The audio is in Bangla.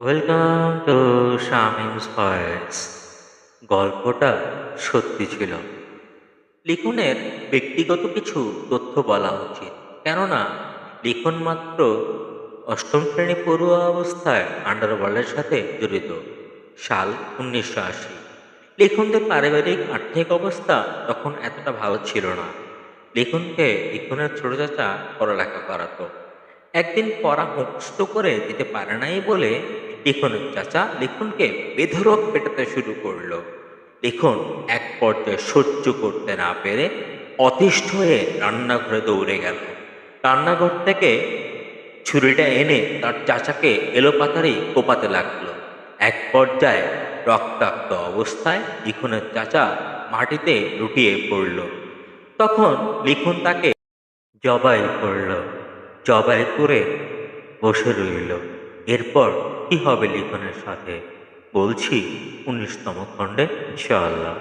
Welcome to Shamims voice. গল্পটা সত্যি ছিল। লিখনের ব্যক্তিগত কিছু তথ্য বলা উচিত, কেননা লিখন মাত্র অষ্টম শ্রেণী পড়ুয়া অবস্থায় আন্ডারওয়ার্ল্ডের সাথে জড়িত। সাল 1980। লিখনদের পারিবারিক আর্থিক অবস্থা তখন এতটা ভালো ছিল না। লিখনের ছোট চাচা পড়ালেখা করাতো। একদিন পড়া মুখস্থ করে দিতে পারে নাই বলে লিখনের চাচা লিখনকে বেধড়ক পেটাতে শুরু করলো। লিখন এক পর্যায়ে সহ্য করতে না পেরে অতিষ্ঠ হয়ে রান্নাঘরে দৌড়ে গেল। রান্নাঘর থেকে ছুরিটা এনে তার চাচাকে এলোপাতাড়ি কোপাতে লাগলো। এক পর্যায়ে রক্তাক্ত অবস্থায় লিখনের চাচা মাটিতে লুটিয়ে পড়ল। তখন লিখন তাকে জবাই করল। জবাই করে বসে রইল। এরপর কি হবে লিখনের সাথে, বলছি 19তম খণ্ডে ইনশাআল্লাহ।